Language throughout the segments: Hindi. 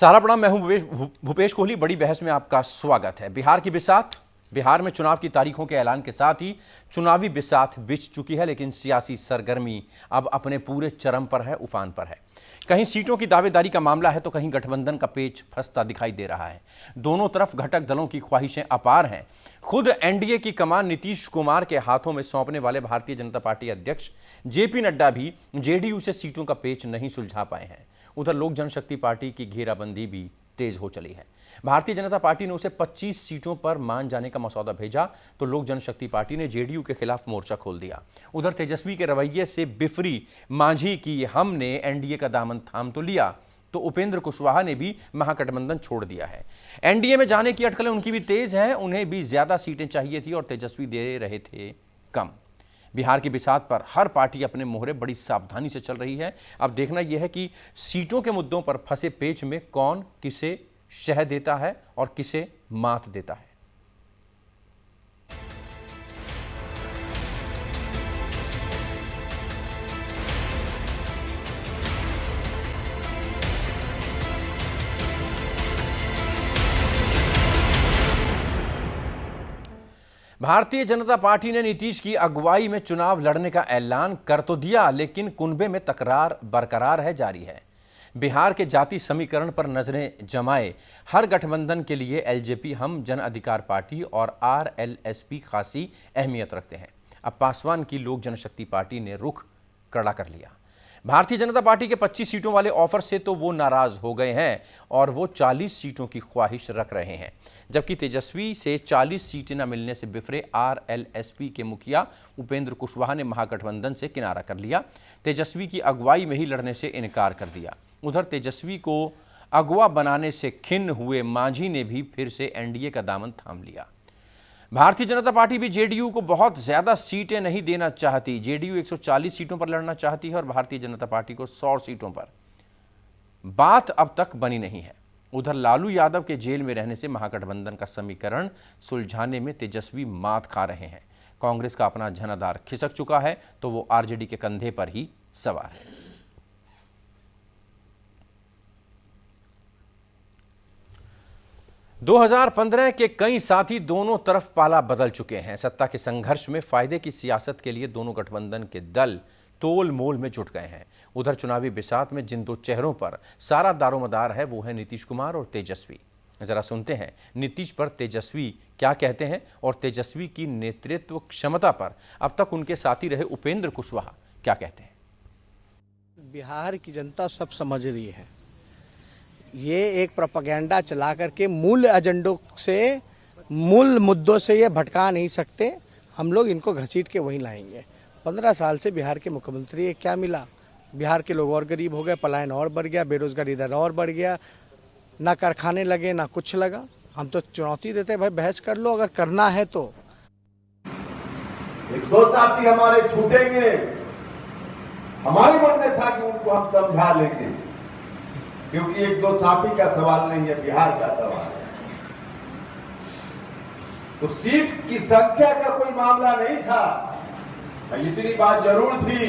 सारा प्रणाम। मैं हूं भूपेश कोहली। बड़ी बहस में आपका स्वागत है। बिहार की बिसात, बिहार में चुनाव की तारीखों के ऐलान के साथ ही चुनावी बिसात बिछ चुकी है, लेकिन सियासी सरगर्मी अब अपने पूरे चरम पर है, उफान पर है। कहीं सीटों की दावेदारी का मामला है तो कहीं गठबंधन का पेच फंसता दिखाई दे रहा है। दोनों तरफ घटक दलों की ख्वाहिशें अपार हैं। खुद एनडीए की कमान नीतीश कुमार के हाथों में सौंपने वाले भारतीय जनता पार्टी अध्यक्ष जेपी नड्डा भी जेडीयू से सीटों का पेच नहीं सुलझा पाए हैं। उधर लोक जनशक्ति पार्टी की घेराबंदी भी तेज हो चली है। भारतीय जनता पार्टी ने उसे 25 सीटों पर मान जाने का मसौदा भेजा तो लोक जनशक्ति पार्टी ने जेडीयू के खिलाफ मोर्चा खोल दिया। उधर तेजस्वी के रवैये से बिफरी मांझी की हमने एनडीए का दामन थाम तो लिया, तो उपेंद्र कुशवाहा ने भी महागठबंधन छोड़ दिया है। एनडीए में जाने की अटकलें उनकी भी तेज हैं। उन्हें भी ज्यादा सीटें चाहिए थी और तेजस्वी दे रहे थे कम। बिहार की बिसात पर हर पार्टी अपने मोहरे बड़ी सावधानी से चल रही है। अब देखना यह है कि सीटों के मुद्दों पर फंसे पेच में कौन किसे शह देता है और किसे मात देता है। भारतीय जनता पार्टी ने नीतीश की अगुवाई में चुनाव लड़ने का ऐलान कर तो दिया, लेकिन कुनबे में तकरार बरकरार है, जारी है। बिहार के जाति समीकरण पर नजरें जमाए हर गठबंधन के लिए एलजेपी, हम जन अधिकार पार्टी और आरएलएसपी खासी अहमियत रखते हैं। अब पासवान की लोक जनशक्ति पार्टी ने रुख कड़ा कर लिया। भारतीय जनता पार्टी के 25 सीटों वाले ऑफर से तो वो नाराज हो गए हैं और वो 40 सीटों की ख्वाहिश रख रहे हैं, जबकि तेजस्वी से 40 सीटें न मिलने से बिफरे आरएलएसपी के मुखिया उपेंद्र कुशवाहा ने महागठबंधन से किनारा कर लिया। तेजस्वी की अगुवाई में ही लड़ने से इनकार कर दिया। उधर तेजस्वी को अगुवा बनाने से खिन्न हुए मांझी ने भी फिर से एनडीए का दामन थाम लिया। भारतीय जनता पार्टी भी जेडीयू को बहुत ज्यादा सीटें नहीं देना चाहती। जेडीयू 140 सीटों पर लड़ना चाहती है और भारतीय जनता पार्टी को 100 सीटों पर। बात अब तक बनी नहीं है। उधर लालू यादव के जेल में रहने से महागठबंधन का समीकरण सुलझाने में तेजस्वी मात खा रहे हैं। कांग्रेस का अपना झनादार खिसक चुका है तो वो आरजेडी के कंधे पर ही सवार है। 2015 के कई साथी दोनों तरफ पाला बदल चुके हैं। सत्ता के संघर्ष में फायदे की सियासत के लिए दोनों गठबंधन के दल तोल मोल में जुट गए हैं। उधर चुनावी बिसात में जिन दो चेहरों पर सारा दारोमदार है वो है नीतीश कुमार और तेजस्वी। जरा सुनते हैं नीतीश पर तेजस्वी क्या कहते हैं और तेजस्वी की नेतृत्व क्षमता पर अब तक उनके साथी रहे उपेंद्र कुशवाहा क्या कहते हैं। बिहार की जनता सब समझ रही है। ये एक प्रोपेगेंडा चला करके मूल एजेंडों से, मूल मुद्दों से ये भटका नहीं सकते। हम लोग इनको घसीट के वहीं लाएंगे। 15 साल से बिहार के मुख्यमंत्री क्या मिला? बिहार के लोग और गरीब हो गए, पलायन और बढ़ गया, बेरोजगारी दर और बढ़ गया, ना कारखाने लगे ना कुछ लगा। हम तो चुनौती देते भाई, बहस कर लो अगर करना है तो। एक दो साथी हमारे छूटेंगे, हमारे मन में था कि उनको हम समझा लेंगे, क्योंकि एक दो साथी का सवाल नहीं है, बिहार का सवाल है। तो सीट की संख्या का कोई मामला नहीं था। इतनी बात जरूर थी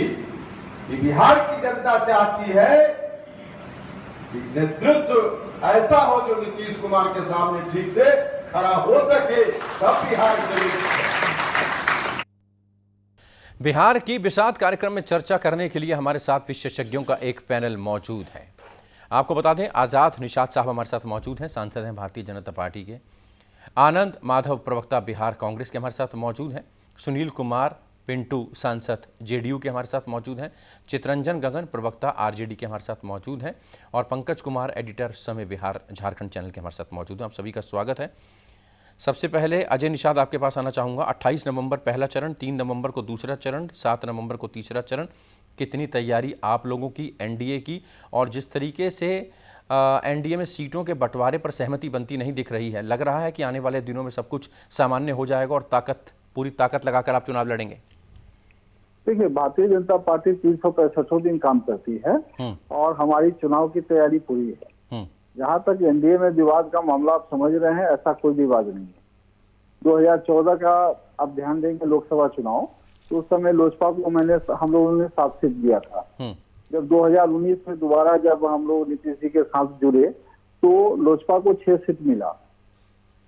कि बिहार की जनता चाहती है कि नेतृत्व ऐसा हो जो नीतीश कुमार के सामने ठीक से खड़ा हो सके, तब बिहार के। बिहार की बिसात कार्यक्रम में चर्चा करने के लिए हमारे साथ विशेषज्ञों का एक पैनल मौजूद है। आपको बता दें, आजाद निषाद साहब हमारे साथ मौजूद हैं, सांसद हैं भारतीय जनता पार्टी के। आनंद माधव प्रवक्ता बिहार कांग्रेस के हमारे साथ मौजूद हैं। सुनील कुमार पिंटू सांसद जेडीयू के हमारे साथ मौजूद हैं। चितरंजन गगन प्रवक्ता आरजेडी के हमारे साथ मौजूद हैं और पंकज कुमार एडिटर समय बिहार झारखंड चैनल के हमारे साथ मौजूद हैं। आप सभी का स्वागत है। सबसे पहले अजय निषाद आपके पास आना चाहूँगा। 28 नवंबर पहला चरण, 3 नवंबर को दूसरा चरण, 7 नवंबर को तीसरा चरण। कितनी तैयारी आप लोगों की एनडीए की, और जिस तरीके से एनडीए में सीटों के बंटवारे पर सहमति बनती नहीं दिख रही है, लग रहा है कि आने वाले दिनों में सब कुछ सामान्य हो जाएगा और पूरी ताकत लगाकर आप चुनाव लड़ेंगे? देखिए, भारतीय जनता पार्टी 365 दिन काम करती है और हमारी चुनाव की तैयारी पूरी है। जहां तक एनडीए में विवाद का मामला आप समझ रहे हैं, ऐसा कोई विवाद नहीं है। 2014 का आप ध्यान देंगे लोकसभा चुनाव, तो उस समय लोजपा को हम लोगों ने 7 सीट दिया था। जब 2019 में दोबारा जब हम लोग नीतीश जी के साथ जुड़े तो लोजपा को 6 सीट मिला,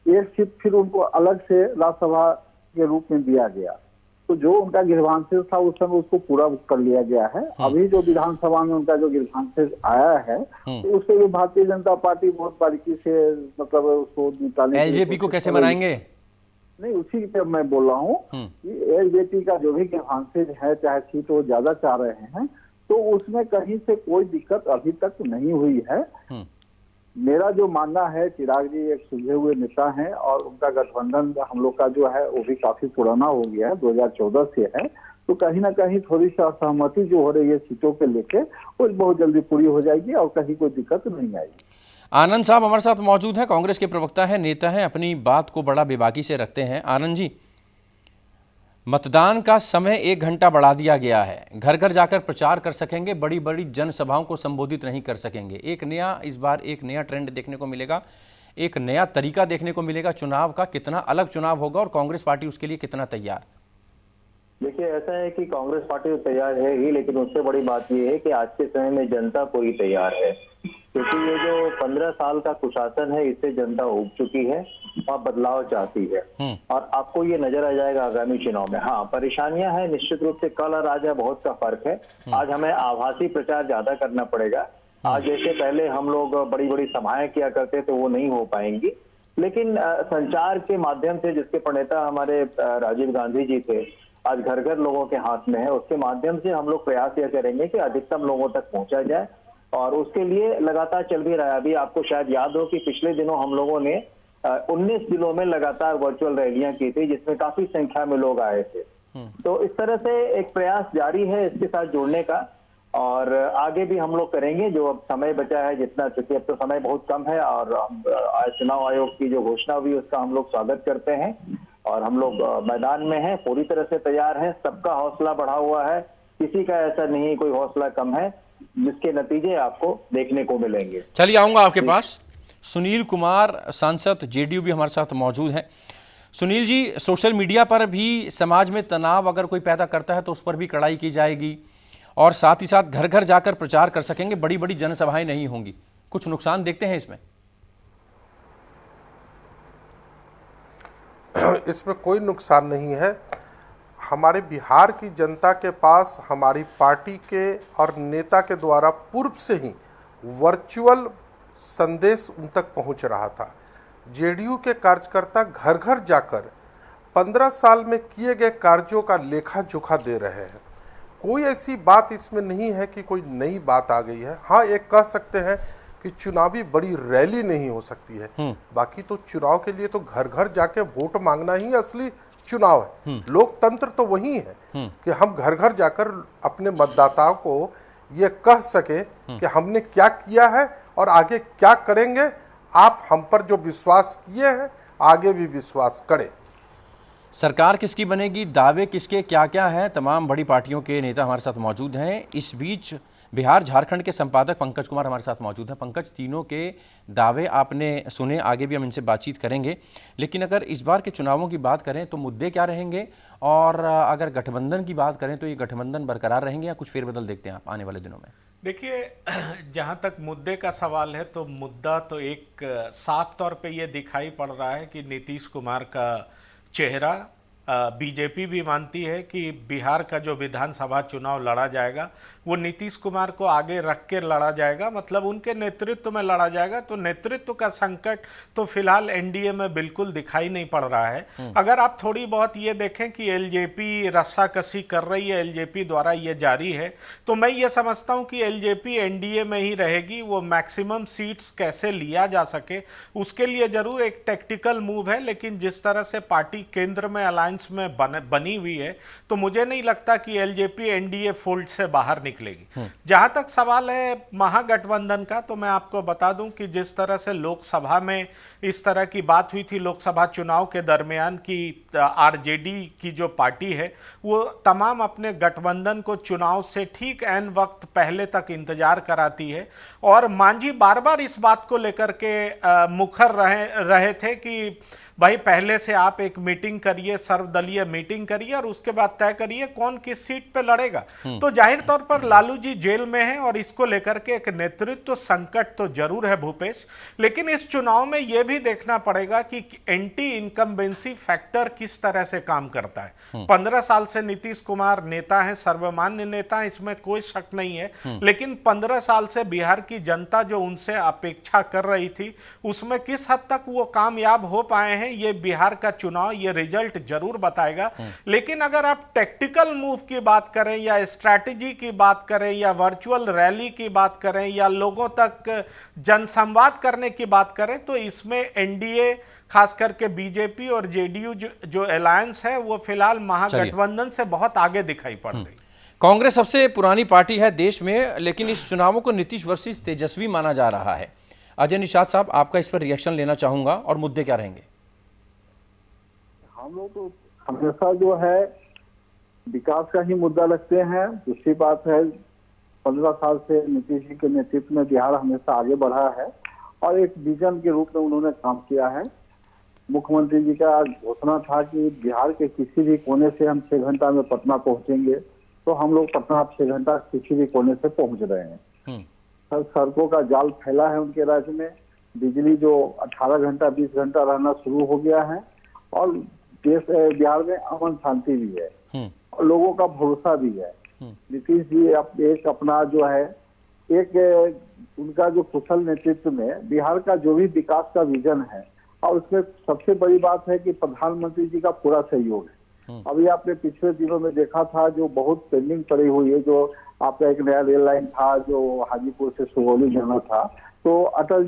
1 सीट फिर उनको अलग से राज्यसभा के रूप में दिया गया। तो जो उनका गिरभांशेष था उस समय उसको पूरा कर लिया गया है। अभी जो विधानसभा में उनका जो गिरभांशेष आया है तो उससे भी भारतीय जनता पार्टी बहुत बारीकी से मतलब उसको निकालने। एलजेपी को कैसे मनाएंगे? नहीं, उसी पे मैं बोल रहा हूँ कि एलजेपी का जो भी गिरभांशेष है, चाहे सीट वो ज्यादा चाह रहे हैं, तो उसमें कहीं से कोई दिक्कत अभी तक नहीं हुई है। मेरा जो मानना है, चिराग जी एक सुलझे हुए नेता हैं और उनका गठबंधन हम लोग का जो है वो भी काफी पुराना हो गया है, 2014 से है। तो कहीं ना कहीं थोड़ी सी असहमति जो हो रही है सीटों पे लेके वो बहुत जल्दी पूरी हो जाएगी और कहीं कोई दिक्कत नहीं आएगी। आनंद साहब हमारे साथ मौजूद हैं, कांग्रेस के प्रवक्ता हैं, नेता हैं, अपनी बात को बड़ा बेबाकी से रखते हैं। आनंद जी, मतदान का समय 1 घंटा बढ़ा दिया गया है, घर घर जाकर प्रचार कर सकेंगे, बड़ी बड़ी जनसभाओं को संबोधित नहीं कर सकेंगे। इस बार एक नया ट्रेंड देखने को मिलेगा, एक नया तरीका देखने को मिलेगा चुनाव का। कितना अलग चुनाव होगा और कांग्रेस पार्टी उसके लिए कितना तैयार? देखिए, ऐसा है कि कांग्रेस पार्टी तो तैयार है ही, लेकिन उससे बड़ी बात यह है कि आज के समय में जनता पूरी तैयार है, क्योंकि ये जो 15 साल का कुशासन है इससे जनता उब चुकी है और बदलाव चाहती है। और आपको ये नजर आ जाएगा आगामी चुनाव में। हाँ, परेशानियां हैं निश्चित रूप से, कल और आज बहुत का फर्क है। आज हमें आभासी प्रचार ज्यादा करना पड़ेगा। आज जैसे पहले हम लोग बड़ी बड़ी सभाएं किया करते थे वो नहीं हो पाएंगी, लेकिन संचार के माध्यम से, जिसके प्रणेता हमारे राजीव गांधी जी थे, आज घर घर लोगों के हाथ में है, उसके माध्यम से हम लोग प्रयास यह करेंगे कि अधिकतम लोगों तक पहुंचा जाए और उसके लिए लगातार चल भी रहा है। अभी आपको शायद याद हो कि पिछले दिनों हम लोगों ने 19 जिलों में लगातार वर्चुअल रैलियां की थी, जिसमें काफी संख्या में लोग आए थे। तो इस तरह से एक प्रयास जारी है इसके साथ जुड़ने का और आगे भी हम लोग करेंगे जो अब समय बचा है जितना, चूंकि अब तो समय बहुत कम है और आज चुनाव आयोग की जो घोषणा हुई उसका हम लोग स्वागत करते हैं और हम लोग मैदान में हैं, पूरी तरह से तैयार हैं। सबका हौसला बढ़ा हुआ है, किसी का ऐसा नहीं कोई हौसला कम है, जिसके नतीजे आपको देखने को मिलेंगे। चलिए आऊंगा आपके पास। सुनील कुमार सांसद जेडीयू भी हमारे साथ मौजूद हैं। सुनील जी, सोशल मीडिया पर भी समाज में तनाव अगर कोई पैदा करता है तो उस पर भी कड़ाई की जाएगी और साथ ही साथ घर घर जाकर प्रचार कर सकेंगे, बड़ी बड़ी जनसभाएं नहीं होंगी। कुछ नुकसान देखते हैं इसमें? इसमें कोई नुकसान नहीं है। हमारे बिहार की जनता के पास हमारी पार्टी के और नेता के द्वारा पूर्व से ही वर्चुअल संदेश उन तक पहुंच रहा था। जेडीयू के कार्यकर्ता घर घर जाकर 15 साल में किए गए कार्यों का लेखा जोखा दे रहे हैं। कोई ऐसी बात इसमें नहीं है कि कोई नई बात आ गई है। हाँ, एक कह सकते हैं कि चुनावी बड़ी रैली नहीं हो सकती है, बाकी तो चुनाव के लिए तो घर घर जाके वोट मांगना ही असली चुनाव है। लोकतंत्र तो वही है कि हम घर घर जाकर अपने मतदाताओं को ये कह सके कि हमने क्या किया है और आगे क्या करेंगे। आप हम पर जो विश्वास किए हैं आगे भी विश्वास करें। सरकार किसकी बनेगी, दावे किसके क्या क्या हैं, तमाम बड़ी पार्टियों के नेता हमारे साथ मौजूद हैं। इस बीच बिहार झारखंड के संपादक पंकज कुमार हमारे साथ मौजूद हैं। पंकज, तीनों के दावे आपने सुने, आगे भी हम इनसे बातचीत करेंगे, लेकिन अगर इस बार के चुनावों की बात करें तो मुद्दे क्या रहेंगे और अगर गठबंधन की बात करें तो ये गठबंधन बरकरार रहेंगे या कुछ फेरबदल देखते हैं आप आने वाले दिनों में? देखिए, जहाँ तक मुद्दे का सवाल है तो मुद्दा तो एक साफ तौर पे ये दिखाई पड़ रहा है कि नीतीश कुमार का चेहरा, बीजेपी भी मानती है कि बिहार का जो विधानसभा चुनाव लड़ा जाएगा वो नीतीश कुमार को आगे रख के लड़ा जाएगा, मतलब उनके नेतृत्व में लड़ा जाएगा। तो नेतृत्व का संकट तो फिलहाल एनडीए में बिल्कुल दिखाई नहीं पड़ रहा है। अगर आप थोड़ी बहुत ये देखें कि एलजेपी रस्साकसी कर रही है, एलजेपी द्वारा ये जारी है, तो मैं ये समझता हूँ कि एलजेपी एनडीए में ही रहेगी। वो मैक्सिमम सीट्स कैसे लिया जा सके उसके लिए जरूर एक टैक्टिकल मूव है, लेकिन जिस तरह से पार्टी केंद्र में अलायंस में बनी हुई है तो मुझे नहीं लगता कि एलजेपी एनडीए फोल्ड से बाहर निकलेगी। जहां तक सवाल है महागठबंधन का, तो मैं आपको बता दूं कि जिस तरह से लोकसभा में इस तरह की बात हुई थी लोकसभा चुनाव के दरमियान की आरजेडी की जो पार्टी है वो तमाम अपने गठबंधन को चुनाव से ठीक ऐन वक्त पहले तक इंतजार कराती है और मांझी बार बार इस बात को लेकर के मुखर रहे थे कि भाई पहले से आप एक मीटिंग करिए, सर्वदलीय मीटिंग करिए और उसके बाद तय करिए कौन किस सीट पे लड़ेगा। तो जाहिर तौर पर लालू जी जेल में हैं और इसको लेकर के एक नेतृत्व संकट तो जरूर है भूपेश, लेकिन इस चुनाव में यह भी देखना पड़ेगा कि एंटी इनकम्बेंसी फैक्टर किस तरह से काम करता है। 15 साल से नीतीश कुमार नेता है, सर्वमान्य नेता है, इसमें कोई शक नहीं है, लेकिन 15 साल से बिहार की जनता जो उनसे अपेक्षा कर रही थी उसमें किस हद तक वो कामयाब हो पाए हैं, ये बिहार का चुनाव, ये रिजल्ट जरूर बताएगा। लेकिन अगर आप टेक्टिकल मूव की बात करें या स्ट्रैटेजी की बात करें या वर्चुअल रैली की बात करें या लोगों तक जनसंवाद करने की बात करें तो इसमें एनडीए खास करके बीजेपी और जेडीयू जो अलायंस है वो फिलहाल महागठबंधन से बहुत आगे दिखाई पड़ रही। कांग्रेस सबसे पुरानी पार्टी है देश में, लेकिन इस चुनावों को नीतीश वर्सेस तेजस्वी माना जा रहा है। अजय निषाद साहब, आपका इस पर रिएक्शन लेना चाहूंगा और मुद्दे क्या रहेंगे? हम लोग तो हमेशा जो है विकास का ही मुद्दा रखते हैं। दूसरी बात है 15 साल से नीतीश जी के नेतृत्व में बिहार हमेशा आगे बढ़ा है और एक विजन के रूप में उन्होंने काम किया है। मुख्यमंत्री जी का घोषणा था कि बिहार के किसी भी कोने से हम 6 घंटा में पटना पहुंचेंगे, तो हम लोग पटना 6 घंटा किसी भी कोने से पहुंच रहे हैं। सड़कों का जाल फैला है उनके राज्य में, बिजली जो 18 घंटा 20 घंटा रहना शुरू हो गया है और देश बिहार में अमन शांति भी है और लोगों का भरोसा भी है। नीतीश जी एक अपना जो है एक उनका जो कुशल नेतृत्व में बिहार का जो भी विकास का विजन है और उसमें सबसे बड़ी बात है कि प्रधानमंत्री जी का पूरा सहयोग है। अभी आपने पिछले दिनों में देखा था जो बहुत पेंडिंग पड़ी हुई है, जो आपका एक नया रेल लाइन था जो हाजीपुर से सुगौली जाना था, तो अटल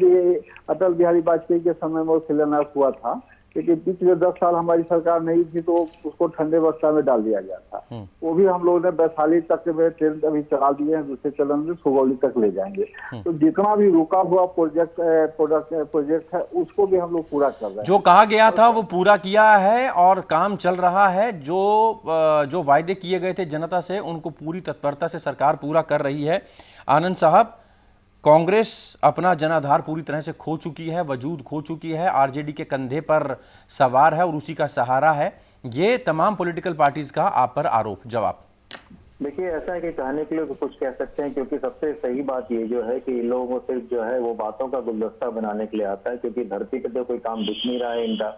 बिहारी वाजपेयी के समय में वो शिलान्यास हुआ था, लेकिन पिछले 10 साल हमारी सरकार नहीं थी तो उसको ठंडे बस्ता में डाल दिया गया था। वो भी हम लोगों ने वैशाली तक में ट्रेन अभी चला दिए हैं, दूसरे चरण में सुगौली तक ले जाएंगे। तो जितना भी रुका हुआ प्रोजेक्ट है उसको भी हम लोग पूरा कर रहे हैं। जो कहा गया था वो पूरा किया है और काम चल रहा है। जो वायदे किए गए थे जनता से उनको पूरी तत्परता से सरकार पूरा कर रही है। आनंद साहब, कांग्रेस अपना जनाधार पूरी तरह से खो चुकी है, वजूद खो चुकी है, आरजेडी के कंधे पर सवार है और उसी का सहारा है। ये तमाम पॉलिटिकल पार्टीज का आप पर आरोप। जवाब देखिए, ऐसा है कि कहने के लिए तो कुछ कह सकते हैं, क्योंकि सबसे सही बात ये जो है कि इन लोगों को सिर्फ जो है वो बातों का गुलदस्ता बनाने के लिए आता है, क्योंकि धरती पे तो कोई काम दिख नहीं रहा है इनका।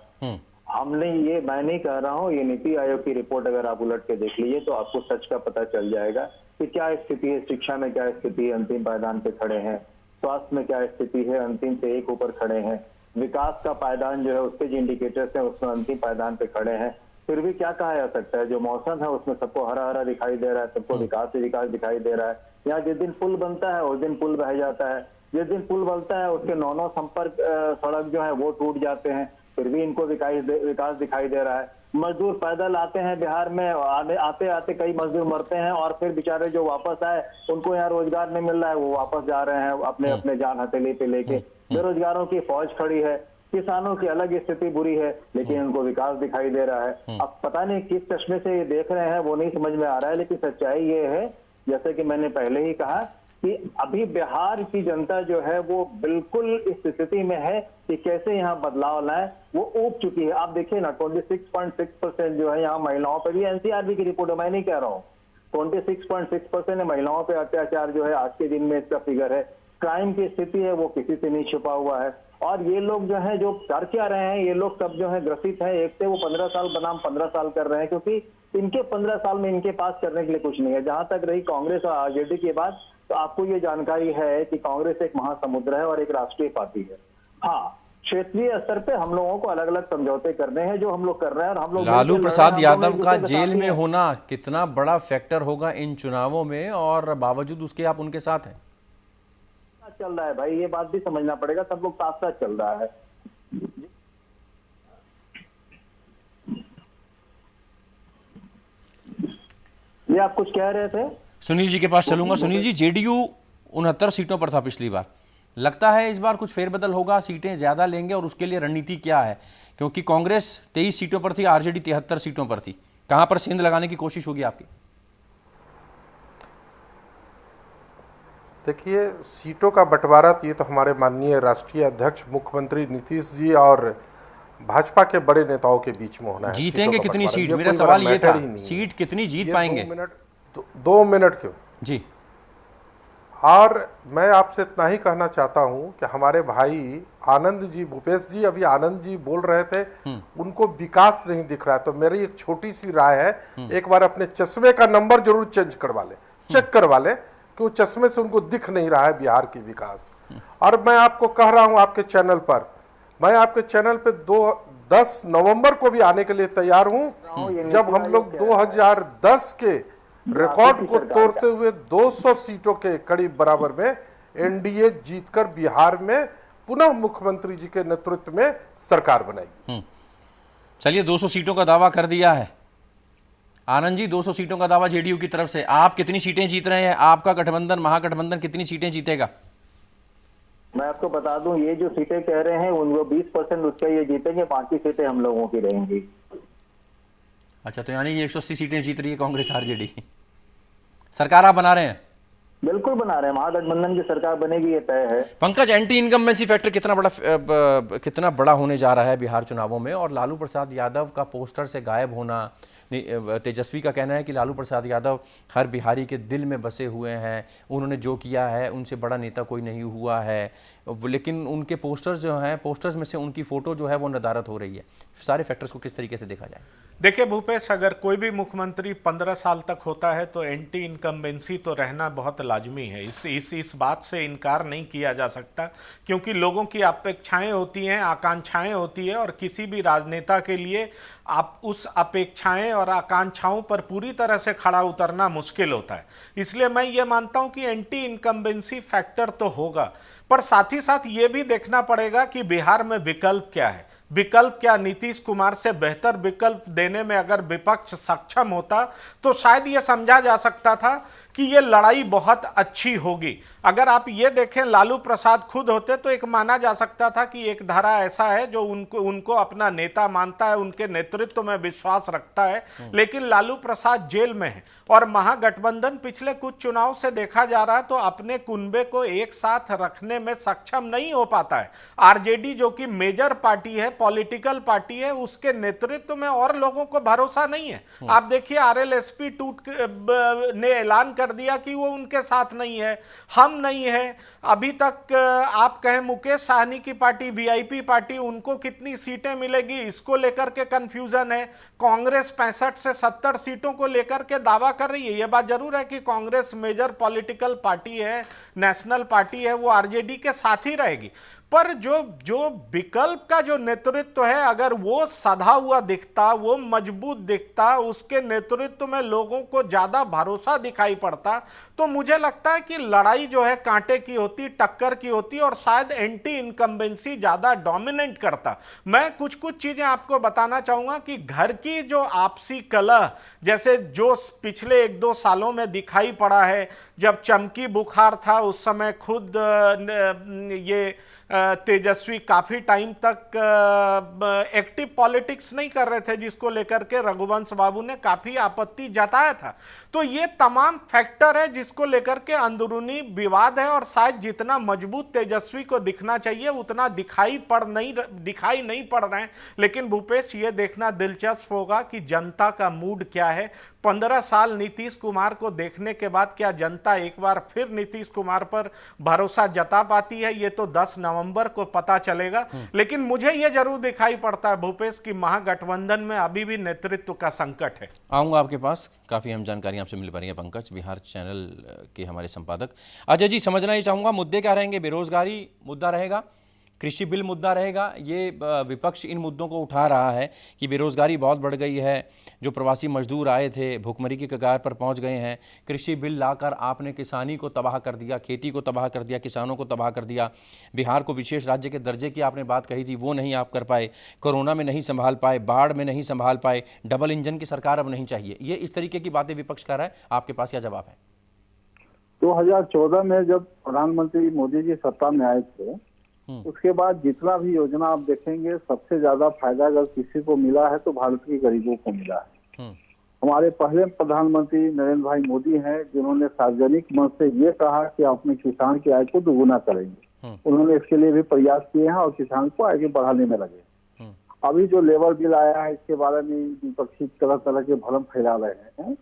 मैं नहीं कह रहा हूँ, ये नीति आयोग की रिपोर्ट अगर आप उलट के देख लीजिए तो आपको सच का पता चल जाएगा कि क्या स्थिति है। शिक्षा में क्या स्थिति है, अंतिम पायदान पे खड़े हैं। स्वास्थ्य में क्या स्थिति है, अंतिम से एक ऊपर खड़े हैं। विकास का पायदान जो है उसके जो इंडिकेटर्स हैं उसमें अंतिम पायदान पे खड़े हैं। फिर भी क्या कहा जा सकता है, जो मौसम है उसमें सबको हरा हरा दिखाई दे रहा है, सबको विकास ही विकास दिखाई दे रहा है। यहाँ जिस दिन पुल बनता है उस दिन पुल बह जाता है, जिस दिन पुल बनता है उसके 9 संपर्क सड़क जो है वो टूट जाते हैं, फिर भी इनको विकास दिखाई दे रहा है। मजदूर पैदल आते हैं बिहार में, आते आते कई मजदूर मरते हैं और फिर बेचारे जो वापस आए उनको यहाँ रोजगार नहीं मिल रहा है, वो वापस जा रहे हैं अपने अपने जान हथेली पे लेके। बेरोजगारों की फौज खड़ी है, किसानों की अलग स्थिति बुरी है, लेकिन उनको विकास दिखाई दे रहा है। अब पता नहीं किस चश्मे से ये देख रहे हैं वो नहीं समझ में आ रहा है, लेकिन सच्चाई ये है, जैसे कि मैंने पहले ही कहा, कि अभी बिहार की जनता जो है वो बिल्कुल इस स्थिति में है कि कैसे यहाँ बदलाव लाए, वो ऊब चुकी है। आप देखिए ना 26.6% जो है यहाँ महिलाओं पर भी, एनसीआरबी की रिपोर्ट है, मैं नहीं कह रहा हूँ, 26.6% महिलाओं पे अत्याचार जो है आज के दिन में इसका फिगर है। क्राइम की स्थिति है वो किसी से नहीं छुपा हुआ है। और ये लोग जो है जो कर क्या रहे हैं, ये लोग सब जो है ग्रसित है। एक से वो 15 साल बनाम 15 साल कर रहे हैं, क्योंकि इनके 15 साल में इनके पास करने के लिए कुछ नहीं है। जहां तक रही कांग्रेस और आरजेडी की बात, तो आपको ये जानकारी है कि कांग्रेस एक महासमुद्र है और एक राष्ट्रीय पार्टी है। हाँ, क्षेत्रीय स्तर पे हम लोगों को अलग अलग समझौते करने हैं जो हम लोग कर रहे हैं। और हम लोग लालू प्रसाद यादव का जेल में होना कितना बड़ा फैक्टर होगा इन चुनावों में, और बावजूद उसके आप उनके साथ हैं? चल रहा है भाई, ये बात भी समझना पड़ेगा, सब लोग साथ साथ चल रहा है। ये आप कुछ कह रहे थे? सुनील जी के पास चलूंगा। सुनील जी, जेडीयू 69 सीटों पर था पिछली बार, लगता है इस बार कुछ फेरबदल होगा, सीटें ज्यादा लेंगे, और उसके लिए रणनीति क्या है? क्योंकि कांग्रेस 23 सीटों पर थी, आरजेडी 73 सीटों पर थी। कहां पर सेंध लगाने की कोशिश होगी आपकी? देखिए, सीटों का बंटवारा ये तो हमारे माननीय राष्ट्रीय अध्यक्ष मुख्यमंत्री नीतीश जी और भाजपा के बड़े नेताओं के बीच में होना है। जीतेंगे कितनी बंटवारा, सीट? ये मेरा कोई सवाल बड़ा ये था, मैटर ही नहीं है। सीट कितनी जीत ये पाएंगे? 2 मिनट क्यों? जी, और मैं आपसे इतना ही कहना चाहता हूं कि हमारे भाई आनंद जी, भूपेश जी, अभी आनंद जी बोल रहे थे उनको विकास नहीं दिख रहा है, तो मेरी एक छोटी सी राय है, एक बार अपने चश्मे का नंबर जरूर चेंज करवा ले, चेक करवा ले कि वो चश्मे से उनको दिख नहीं रहा है बिहार की विकास। और मैं आपको कह रहा हूं आपके चैनल पर, मैं आपके चैनल पे 10 नवंबर को भी आने के लिए तैयार हूं, जब हम लोग 2010 के रिकॉर्ड को तोड़ते हुए 200 सीटों के करीब बराबर में एनडीए जीतकर बिहार में पुनः मुख्यमंत्री जी के नेतृत्व में सरकार बनाएगी। चलिए 200 सीटों का दावा कर दिया है आनंद जी, 200 सीटों का दावा जेडीयू की तरफ से। आप कितनी सीटें जीत रहे हैं? आपका गठबंधन, महागठबंधन कितनी सीटें जीतेगा? मैं आपको बता दूं, ये जो सीटें कह रहे हैं उनको 20% उसका ये जीतेंगे, बाकी सीटें हम लोगों की रहेंगी। अच्छा, तो यानी ये 180 सीटें जीत रही है कांग्रेस आरजेडी। सरकार आप बना रहे हैं? बिल्कुल बना रहे हैं, महागठबंधन की सरकार बनेगी, ये तय है। पंकज, एंटी इनकम्बेंसी फैक्टर कितना बड़ा होने जा रहा है बिहार चुनावों में, और लालू प्रसाद यादव का पोस्टर से गायब होना, तेजस्वी का कहना है कि लालू प्रसाद यादव हर बिहारी के दिल में बसे हुए हैं, उन्होंने जो किया है उनसे बड़ा नेता कोई नहीं हुआ है, लेकिन उनके पोस्टर्स जो हैं, पोस्टर्स में से उनकी फोटो जो है वो नदारत हो रही है। सारे फैक्टर्स को किस तरीके से देखा जाए? देखिए भूपेश, अगर कोई भी मुख्यमंत्री 15 साल तक होता है तो एंटी इनकम्बेंसी तो रहना बहुत लाजमी है। इस बात से इनकार नहीं किया जा सकता, क्योंकि लोगों की अपेक्षाएं होती हैं, आकांक्षाएं होती है, और किसी भी राजनेता के लिए आप उस अपेक्षाएं और आकांक्षाओं पर पूरी तरह से खड़ा उतरना मुश्किल होता है। इसलिए मैं ये मानता हूं कि एंटी इनकम्बेंसी फैक्टर तो होगा, पर साथ ही साथ ये भी देखना पड़ेगा कि बिहार में विकल्प क्या है। विकल्प क्या? नीतीश कुमार से बेहतर विकल्प देने में अगर विपक्ष सक्षम होता तो शायद ये समझा जा सकता था कि ये लड़ाई बहुत अच्छी होगी। अगर आप ये देखें, लालू प्रसाद खुद होते तो एक माना जा सकता था कि एक धारा ऐसा है जो उनको अपना नेता मानता है, उनके नेतृत्व में विश्वास रखता है, लेकिन लालू प्रसाद जेल में है और महागठबंधन पिछले कुछ चुनाव से देखा जा रहा है तो अपने कुनबे को एक साथ रखने में सक्षम नहीं हो पाता है। आरजेडी जो कि मेजर पार्टी है, पॉलिटिकल पार्टी है, उसके नेतृत्व में और लोगों को भरोसा नहीं है। आप देखिए, आरएलएसपी ने ऐलान कर दिया कि वो उनके साथ नहीं है, हम नहीं है। अभी तक आप कहें मुकेश साहनी की पार्टी, वीआईपी पार्टी, उनको कितनी सीटें मिलेगी इसको लेकर के कंफ्यूजन है। कांग्रेस 65 से 70 सीटों को लेकर के दावा कर रही है। यह बात जरूर है कि कांग्रेस मेजर पॉलिटिकल पार्टी है, नेशनल पार्टी है, वो आरजेडी के साथ ही रहेगी, पर जो विकल्प का जो नेतृत्व है, अगर वो सधा हुआ दिखता, वो मजबूत दिखता, उसके नेतृत्व में लोगों को ज्यादा भरोसा दिखाई पड़ता, तो मुझे लगता है कि लड़ाई जो है कांटे की होती, टक्कर की होती, और शायद एंटी इनकम्बेंसी ज्यादा डोमिनेट करता। मैं कुछ चीजें आपको बताना चाहूंगा कि घर की जो आपसी कलह, जैसे जो पिछले 1-2 सालों में दिखाई पड़ा है, जब चमकी बुखार था उस समय खुद ये तेजस्वी काफी टाइम तक एक्टिव पॉलिटिक्स नहीं कर रहे थे, जिसको लेकर के रघुवंश बाबू ने काफी आपत्ति जताया था। तो ये तमाम फैक्टर है जिसको लेकर के अंदरूनी विवाद है, और शायद जितना मजबूत तेजस्वी को दिखना चाहिए उतना दिखाई नहीं पड़ रहे हैं। लेकिन भूपेश, ये देखना दिलचस्प होगा कि जनता का मूड क्या है। 15 साल नीतीश कुमार को देखने के बाद क्या जनता एक बार फिर नीतीश कुमार पर भरोसा जता पाती है, ये तो 10 नवंबर को पता चलेगा। लेकिन मुझे ये जरूर दिखाई पड़ता है भूपेश कि महागठबंधन में अभी भी नेतृत्व का संकट है। आऊंगा आपके पास, काफी हम जानकारी आपसे मिल पा रही है। पंकज, बिहार चैनल के हमारे संपादक। अजय जी, समझना ही चाहूंगा मुद्दे क्या रहेंगे? बेरोजगारी मुद्दा रहेगा, कृषि बिल मुद्दा रहेगा। ये विपक्ष इन मुद्दों को उठा रहा है कि बेरोजगारी बहुत बढ़ गई है, जो प्रवासी मजदूर आए थे भुखमरी की कगार पर पहुंच गए हैं, कृषि बिल लाकर आपने किसानी को तबाह कर दिया, खेती को तबाह कर दिया, किसानों को तबाह कर दिया। बिहार को विशेष राज्य के दर्जे की आपने बात कही थी, वो नहीं आप कर पाए, कोरोना में नहीं संभाल पाए, बाढ़ में नहीं संभाल पाए, डबल इंजन की सरकार अब नहीं चाहिए। ये इस तरीके की बातें विपक्ष कर रहा है, आपके पास क्या जवाब है? 2014 में जब प्रधानमंत्री मोदी जी सत्ता में आए थे, उसके बाद जितना भी योजना आप देखेंगे, सबसे ज्यादा फायदा अगर किसी को मिला है तो भारत के गरीबों को मिला है। हमारे पहले प्रधानमंत्री नरेंद्र भाई मोदी हैं, जिन्होंने सार्वजनिक मंच से ये कहा कि अपने किसान की आय को दोगुना करेंगे। उन्होंने इसके लिए भी प्रयास किए हैं और किसान को आगे बढ़ाने में लगे। अभी जो लेबर बिल आया है इसके बारे में विपक्षी तरह तरह के भ्रम फैला रहे हैं।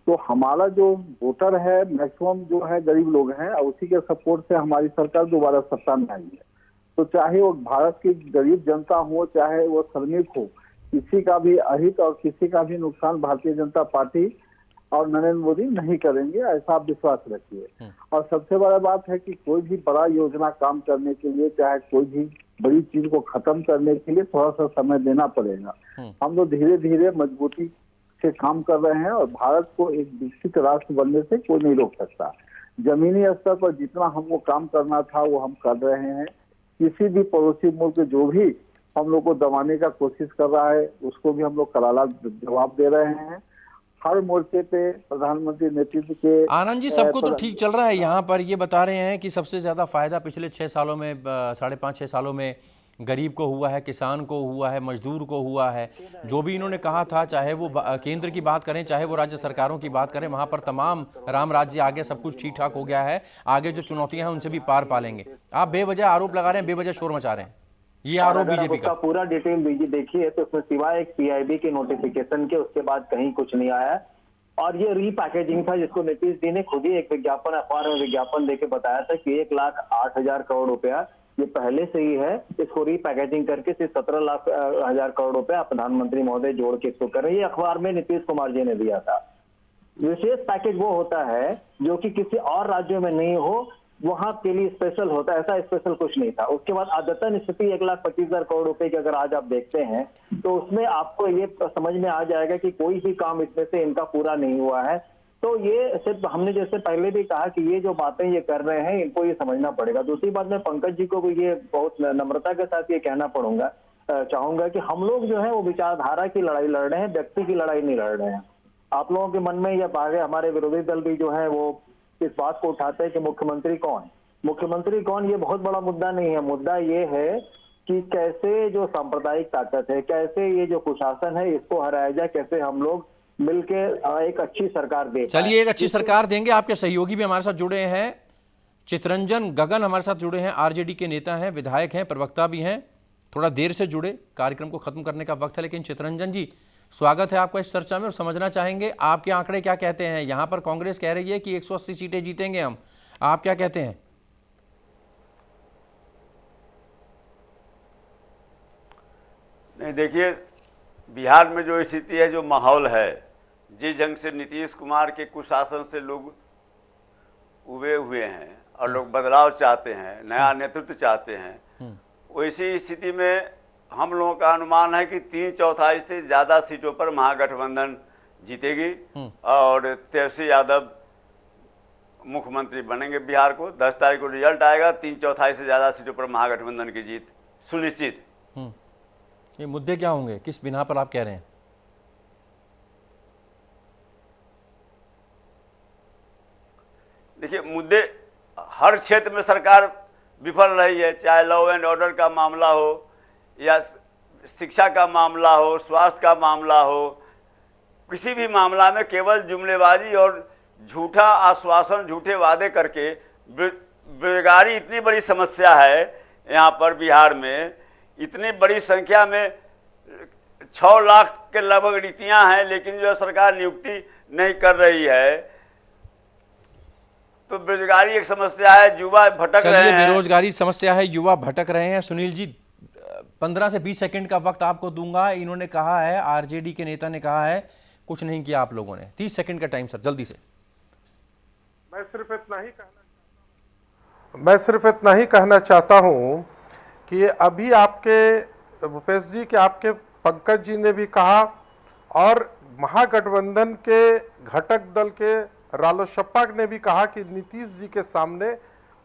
तो हमारा जो वोटर है मैक्सिमम जो है गरीब लोग हैं और उसी के सपोर्ट से हमारी सरकार दोबारा सत्ता में आई है। तो चाहे वो भारत की गरीब जनता हो, चाहे वो श्रमिक हो, किसी का भी अहित और किसी का भी नुकसान भारतीय जनता पार्टी और नरेंद्र मोदी नहीं करेंगे, ऐसा आप विश्वास रखिए। और सबसे बड़ा बात है कि कोई भी बड़ा योजना काम करने के लिए, चाहे कोई भी बड़ी चीज को खत्म करने के लिए थोड़ा सा समय देना पड़ेगा। हम लोग धीरे धीरे मजबूती से काम कर रहे हैं और भारत को एक विकसित राष्ट्र बनने से कोई नहीं रोक सकता। जमीनी स्तर पर जितना हमको काम करना था वो हम कर रहे हैं। किसी भी पड़ोसी मुल्क जो भी हम लोग को दबाने का कोशिश कर रहा है उसको भी हम लोग करारा जवाब दे रहे हैं। हर मोर्चे पे प्रधानमंत्री नेतृत्व के आनंद जी सबको तो ठीक चल रहा है, यहाँ पर ये बता रहे हैं कि सबसे ज़्यादा फायदा पिछले 6 सालों में 5.5-6 सालों में गरीब को हुआ है, किसान को हुआ है, मजदूर को हुआ है। जो भी इन्होंने कहा था, चाहे वो केंद्र की बात करें चाहे वो राज्य सरकारों की बात करें, वहाँ पर तमाम राम राज्य आ गया, सब कुछ ठीक ठाक हो गया है। आगे जो चुनौतियां हैं उनसे भी पार पा लेंगे। आप बेवजह आरोप लगा रहे हैं, बेवजह शोर मचा रहे हैं, ये आरोप बीजेपी का। पूरा डिटेल बीजेपी देखिए तो उसमें सिवाय एक पीआईबी के नोटिफिकेशन के उसके बाद कहीं कुछ नहीं आया। और ये रीपैकेजिंग था जिसको नीतीश जी ने खुद ही एक विज्ञापन अखबार में विज्ञापन देके बताया था कि 1,08,000 करोड़ रुपया ये पहले से ही है, इसको रीपैकेजिंग करके सिर्फ 17,00,000 करोड़ रुपया प्रधानमंत्री महोदय जोड़ के इसको कर रहे हैं। ये अखबार में नीतीश कुमार जी ने दिया था। विशेष पैकेज वो होता है जो कि किसी और राज्यों में नहीं हो, वहां के लिए स्पेशल होता है, ऐसा स्पेशल कुछ नहीं था। उसके बाद आदतन स्थिति 1,25,000 करोड़ रुपए की अगर आज आप देखते हैं तो उसमें आपको ये समझ में आ जाएगा कि कोई भी काम इसमें से इनका पूरा नहीं हुआ है। तो ये सिर्फ हमने जैसे पहले भी कहा कि ये जो बातें ये कर रहे हैं इनको ये समझना पड़ेगा। दूसरी बात मैं पंकज जी को भी ये बहुत नम्रता के साथ ये कहना चाहूंगा कि हम लोग जो है वो विचारधारा की लड़ाई लड़ रहे हैं, व्यक्ति की लड़ाई नहीं लड़ रहे हैं। आप लोगों के मन में या आगे हमारे विरोधी दल भी जो है वो इस बात को उठाते हैं कि मुख्यमंत्री कौन, ये बहुत बड़ा मुद्दा नहीं है। मुद्दा ये है कि कैसे जो सांप्रदायिक ताकत है, कैसे ये जो कुशासन है इसको हराया जाए, कैसे हम लोग मिलके एक अच्छी सरकार दे। चलिए एक अच्छी सरकार देंगे। आपके सहयोगी भी हमारे साथ जुड़े हैं, चितरंजन गगन हमारे साथ जुड़े हैं, आरजेडी के नेता हैं, विधायक हैं, प्रवक्ता भी हैं, थोड़ा देर से जुड़े, कार्यक्रम को खत्म करने का वक्त है। लेकिन चितरंजन जी स्वागत है आपका इस चर्चा में और समझना चाहेंगे आपके आंकड़े क्या कहते हैं। यहाँ पर कांग्रेस कह रही है कि 180 सीटें जीतेंगे हम, आप क्या कहते हैं? नहीं, देखिए बिहार में जो स्थिति है, जो माहौल है, जिस ढंग से नीतीश कुमार के कुशासन से लोग उबे हुए हैं और लोग बदलाव चाहते हैं, नया नेतृत्व चाहते हैं, वैसी स्थिति में हम लोगों का अनुमान है कि 3/4 से ज्यादा सीटों पर महागठबंधन जीतेगी और तेजस्वी यादव मुख्यमंत्री बनेंगे बिहार को। 10 तारीख को रिजल्ट आएगा, 3/4 से ज्यादा सीटों पर महागठबंधन की जीत सुनिश्चित। ये मुद्दे क्या होंगे, किस बिना पर आप कह रहे हैं? देखिए मुद्दे हर क्षेत्र में सरकार विफल रही है, चाहे लॉ एंड ऑर्डर का मामला हो या शिक्षा का मामला हो, स्वास्थ्य का मामला हो, किसी भी मामला में केवल जुमलेबाजी और झूठा आश्वासन, झूठे वादे करके बेरोजगारी इतनी बड़ी समस्या है यहाँ पर बिहार में। इतनी बड़ी संख्या में 6 लाख के लगभग नीतियां हैं, लेकिन जो सरकार नियुक्ति नहीं कर रही है, तो बेरोजगारी एक समस्या है, युवा भटक रहे हैं। बेरोजगारी समस्या है, युवा भटक रहे हैं। सुनील जी 15 से 20 सेकंड का वक्त आपको दूंगा। इन्होंने कहा है, आरजेडी के नेता ने कहा है, कुछ नहीं किया आप लोगों ने। 30 सेकंड का टाइम सर, जल्दी से। मैं सिर्फ इतना ही कहना चाहता हूं कि अभी आपके भूपेश जी के आपके पंकज जी ने भी कहा और महागठबंधन के घटक दल के रालोसपा ने भी कहा कि नीतीश जी के सामने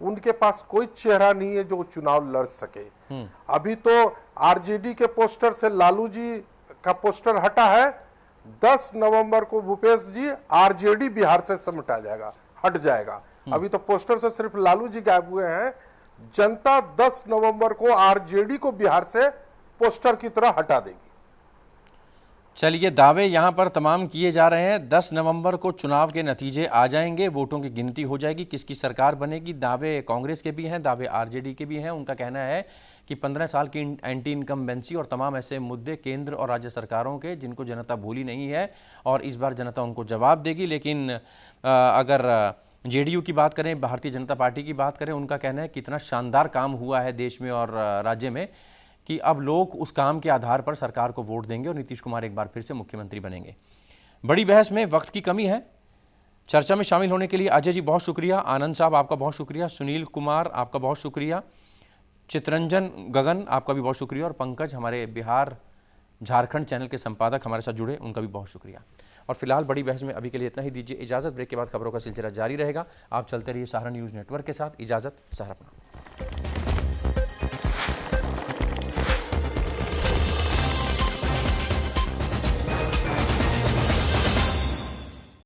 उनके पास कोई चेहरा नहीं है जो चुनाव लड़ सके। अभी तो आरजेडी के पोस्टर से लालू जी का पोस्टर हटा है। 10 नवंबर को भूपेश जी आरजेडी बिहार से समेटा जाएगा, हट जाएगा। अभी तो पोस्टर से सिर्फ लालू जी गायब हुए हैं। जनता 10 नवंबर को आरजेडी को बिहार से पोस्टर की तरह हटा देगी। चलिए दावे यहां पर तमाम किए जा रहे हैं। 10 नवंबर को चुनाव के नतीजे आ जाएंगे, वोटों की गिनती हो जाएगी, किसकी सरकार बनेगी। दावे कांग्रेस के भी हैं, दावे आरजेडी के भी हैं। उनका कहना है कि 15 साल की एंटी इनकम्बेंसी और तमाम ऐसे मुद्दे केंद्र और राज्य सरकारों के जिनको जनता भूली नहीं है और इस बार जनता उनको जवाब देगी। लेकिन अगर जेडीयू की बात करें, भारतीय जनता पार्टी की बात करें, उनका कहना है कि इतना शानदार काम हुआ है देश में और राज्य में कि अब लोग उस काम के आधार पर सरकार को वोट देंगे और नीतीश कुमार एक बार फिर से मुख्यमंत्री बनेंगे। बड़ी बहस में वक्त की कमी है। चर्चा में शामिल होने के लिए अजय जी बहुत शुक्रिया, आनंद साहब आपका बहुत शुक्रिया, सुनील कुमार आपका बहुत शुक्रिया, चित्रंजन गगन आपका भी बहुत शुक्रिया और पंकज हमारे बिहार झारखंड चैनल के संपादक हमारे साथ जुड़े, उनका भी बहुत शुक्रिया। और फिलहाल बड़ी बहस में अभी के लिए इतना ही, दीजिए इजाजत। ब्रेक के बाद खबरों का सिलसिला जारी रहेगा। आप चलते रहिए सहारा न्यूज़ नेटवर्क के साथ। इजाजत, सहारा।